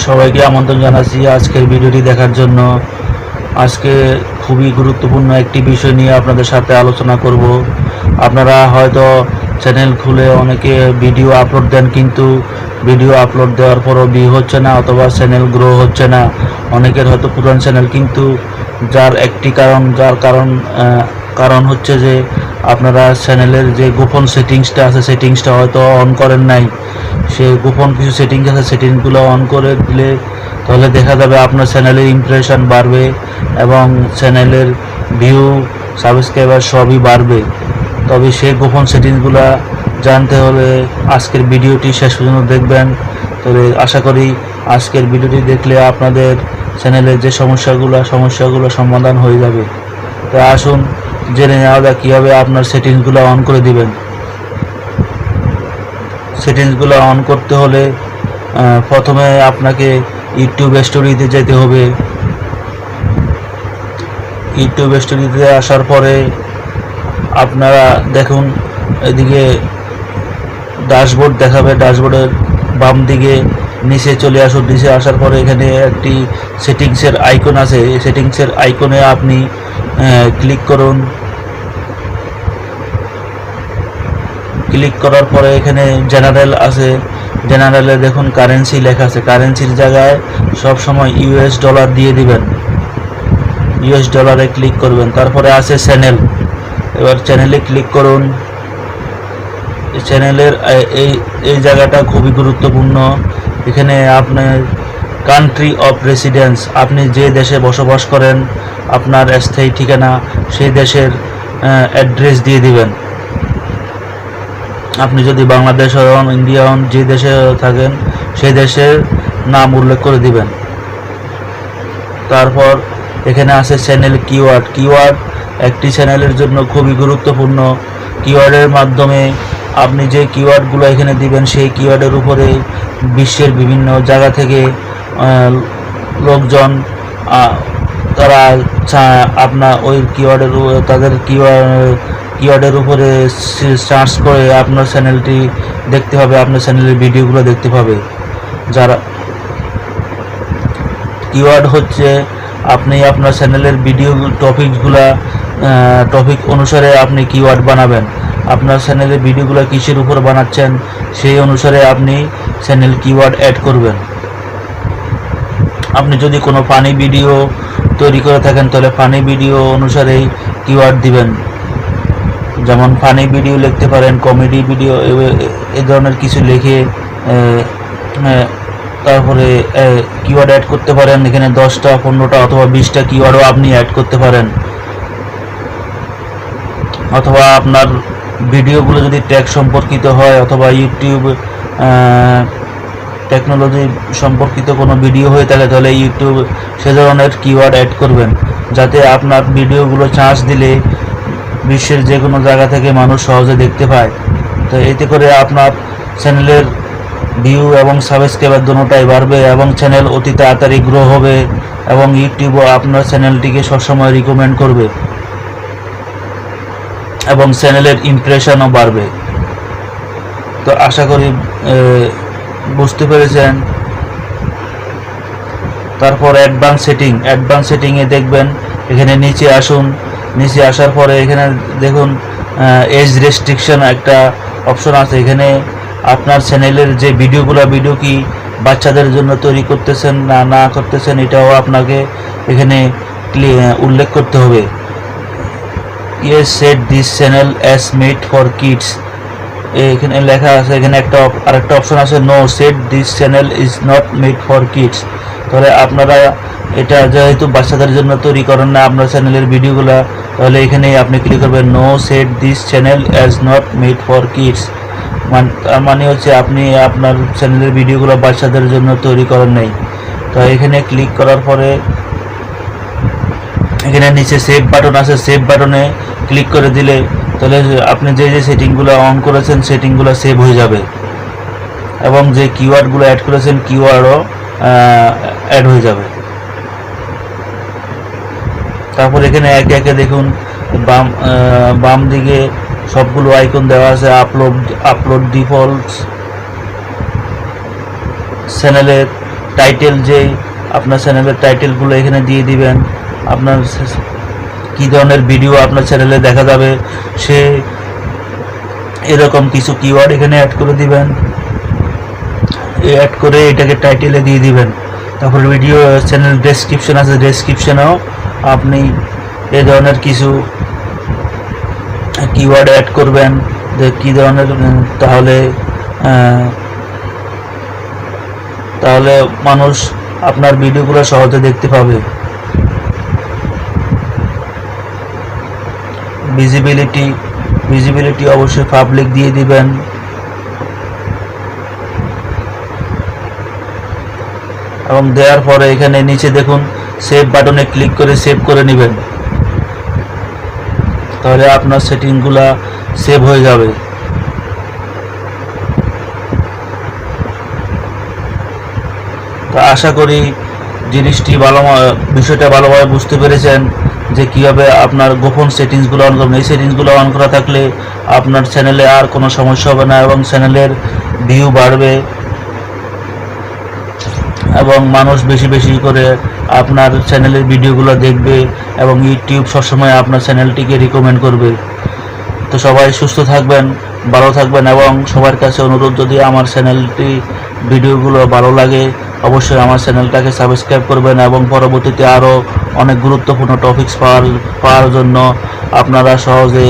সবাইকে আমন্ত্রণ জানাচ্ছি আজকের ভিডিওটি দেখার জন্য। আজকে খুবই গুরুত্বপূর্ণ একটি বিষয় নিয়ে আপনাদের সাথে আলোচনা করব। আপনারা হয়তো চ্যানেল খুলে অনেকে ভিডিও আপলোড দেন, কিন্তু ভিডিও আপলোড দেওয়ার পরও ভিউ হচ্ছে না অথবা চ্যানেল গ্রো হচ্ছে না। অনেকের হয়তো পুরান চ্যানেল, কিন্তু যার কারণ হচ্ছে যে আপনারা চ্যানেলের যে গোপন সেটিংসটা আছে সেটিংসটা হয়তো অন করেন নাই। সে গোপন কিছু সেটিংস আছে, সেটিংসগুলো অন করে দিলে তাহলে দেখা যাবে আপনার চ্যানেলের ইমপ্রেশন বাড়বে এবং চ্যানেলের ভিউ, সাবস্ক্রাইবার সবই বাড়বে। তবে সেই গোপন সেটিংসগুলো জানতে হলে আজকের ভিডিওটি শেষ পর্যন্ত দেখবেন। তবে আশা করি আজকের ভিডিওটি দেখলে আপনাদের চ্যানেলের যে সমস্যাগুলো সমাধান হয়ে যাবে। তো আসুন জেনে নেওয়া যাক কীভাবে আপনার সেটিংসগুলো অন করে দিবেন। সেটিংসগুলো অন করতে হলে প্রথমে আপনাকে ইউটিউব স্টোরিতে যেতে হবে। ইউটিউব স্টোরিতে আসার পরে আপনারা দেখুন এদিকে ড্যাশবোর্ড দেখাবে, ড্যাশবোর্ডের বাম দিকে নিচে চলে আসুন। নিচে আসার পরে এখানে একটি সেটিংসের আইকন আছে, এই সেটিংসের আইকনে আপনি ক্লিক করুন। ক্লিক করার পরে এখানে জেনারেল আছে, জেনারেলে দেখুন কারেন্সি লেখা আছে। কারেন্সির জায়গায় সব সময় ইউএস ডলার দিয়ে দিবেন, ইউএস ডলারে ক্লিক করবেন। তারপরে আছে চ্যানেল, এবার চ্যানেলে ক্লিক করুন। চ্যানেলের এই জায়গাটা খুবই গুরুত্বপূর্ণ। এখানে আপনার কান্ট্রি অফ রেসিডেন্স, আপনি যে দেশে বসবাস করেন আপনার স্থায়ী ঠিকানা, সেই দেশের অ্যাড্রেস দিয়ে দিবেন। আপনি যদি বাংলাদেশ হন, ইন্ডিয়া হন, যে দেশে থাকেন সেই দেশের নাম উল্লেখ করে দিবেন। তারপর এখানে আছে চ্যানেল কিওয়ার্ড। কিওয়ার্ড একটি চ্যানেলের জন্য খুবই গুরুত্বপূর্ণ। কিওয়ার্ডের মাধ্যমে আপনি যে কিওয়ার্ডগুলো এখানে দিবেন সেই কিওয়ার্ডের উপরে বিশ্বের বিভিন্ন জায়গা থেকে লোকজন তারা আপনার ওই কিওয়ার্ডের তাদের কিওয়ার্ডের উপরে সার্চ করে আপনার চ্যানেলটি দেখতে পাবে, আপনার চ্যানেলের ভিডিওগুলো দেখতে পাবে। যারা কিওয়ার্ড হচ্ছে আপনি আপনার চ্যানেলের ভিডিও টপিক অনুসারে আপনি কিওয়ার্ড বানাবেন। আপনার চ্যানেলের ভিডিওগুলো কিসের উপর বানাচ্ছেন সেই অনুসারে আপনি চ্যানেল কিওয়ার্ড অ্যাড করবেন। আপনি যদি কোনো ফানি ভিডিও তৈরি করে থাকেন তাহলে ফানি ভিডিও অনুসারেই কিওয়ার্ড দিবেন। যেমন ফানি ভিডিও লিখতে পারেন, কমেডি ভিডিও, এ ধরনের কিছু লিখে তারপরে কিওয়ার্ড অ্যাড করতে পারেন। এখানে 10টা, 15টা অথবা 20টা কিওয়ার্ডও আপনি অ্যাড করতে পারেন। অথবা আপনার ভিডিওগুলো যদি ট্যাগ সম্পর্কিত হয় অথবা ইউটিউব টেকনোলজি সম্পর্কিত কোনো ভিডিও হয়ে থাকে তাহলে ইউটিউব সে ধরনের কিওয়ার্ড অ্যাড করবেন, যাতে আপনার ভিডিওগুলো চার্জ দিলে বিশ্বের যে কোনো জায়গা থেকে মানুষ সহজে দেখতে পায়। তো এতে করে আপনার চ্যানেলের ভিউ এবং সাবস্ক্রাইবার দুটোটাই বাড়বে এবং চ্যানেল অতি তাড়াতাড়ি গ্রো হবে এবং ইউটিউবও আপনার চ্যানেলটিকে সবসময় রিকমেন্ড করবে এবং চ্যানেলের ইমপ্রেশনও বাড়বে। তো আশা করি বুঝতে পেরেছেন। তারপর অ্যাডভান্স সেটিংয়ে দেখবেন এখানে নিচে আসুন। নিচে আসার পরে এখানে দেখুন এজ রেস্ট্রিকশন একটা অপশন আছে। এখানে আপনার চ্যানেলের যে ভিডিও কি বাচ্চাদের জন্য তৈরি করতেছেন না করতেছেন এটাও আপনাকে এখানে উল্লেখ করতে হবে। Yes set this channel as made for kids, এখানে লেখা আছে। এখানে আরেকটা অপশন আছে, no set this channel is not made for kids. তাহলে আপনারা এটা যেহেতু বাচ্চাদের জন্য তৈরি করেন না আপনার চ্যানেলের ভিডিওগুলো, তাহলে এখানে আপনি ক্লিক করবেন no set this channel as not made for kids. তার মানে হচ্ছে আপনি আপনার চ্যানেলের ভিডিওগুলো বাচ্চাদের জন্য তৈরি করেন নাই। তো এখানে ক্লিক করার পরে এখানে নিচে সেভ বাটন আছে, সেভ বাটনে ক্লিক করে দিলে তাহলে আপনি যে সেটিংগুলো অন করেছেন সেটিংগুলো সেভ হয়ে যাবে এবং যে কিওয়ার্ডগুলো অ্যাড করেছেন কিওয়ার্ডও অ্যাড হয়ে যাবে। তারপর এখানে একে একে দেখুন বাম দিকে সবগুলো আইকন দেওয়া আছে। আপলোড ডিফল্টস, চ্যানেলের টাইটেল যে আপনার চ্যানেলের টাইটেলগুলো এখানে দিয়ে দিবেন। আপনার কী ধরনের ভিডিও আপনার চ্যানেলে দেখা যাবে সে এরকম কিছু কিওয়ার্ড এখানে অ্যাড করে দিবেন। অ্যাড করে এটাকে টাইটেলে দিয়ে দিবেন। তারপর ভিডিও চ্যানেল ডেসক্রিপশন আছে, ডেসক্রিপশনেও আপনি এই ধরনের কিছু কিওয়ার্ড অ্যাড করবেন যে কী ধরনের, তাহলে মানুষ আপনার ভিডিওগুলো সহজে দেখতে পাবে। ভিজিবিলিটি অবশ্যই পাবলিক দিয়ে দিবেন। এবং দেওয়ার পরে এখানে নিচে দেখুন সেভ বাটনে ক্লিক করে সেভ করে নেবেন, তাহলে আপনার সেটিংগুলা সেভ হয়ে যাবে। তো আশা করি বিষয়টা ভালোভাবে বুঝতে পেরেছেন যে কীভাবে আপনার গোপন সেটিংসগুলো অন করবেন। এই সেটিংসগুলো অন করা থাকলে আপনার চ্যানেলে আর কোনো সমস্যা হবে না এবং চ্যানেলের ভিউ বাড়বে এবং মানুষ বেশি বেশি করে আপনার চ্যানেলের ভিডিওগুলো দেখবে এবং ইউটিউব সবসময় আপনার চ্যানেলটিকে রিকমেন্ড করবে। তো সবাই সুস্থ থাকবেন, ভালো থাকবেন এবং সবার কাছে অনুরোধ, যদি আমার চ্যানেলটি ভিডিওগুলো ভালো লাগে অবশ্যই আমার চ্যানেলটাকে সাবস্ক্রাইব করবেন এবং পরবর্তীতে আরও অনেক গুরুত্বপূর্ণ টপিকস পাওয়ার জন্য আপনারা সহজে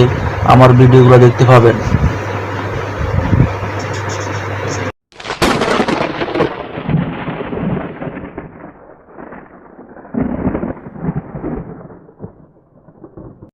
আমার ভিডিওগুলো দেখতে পাবেন।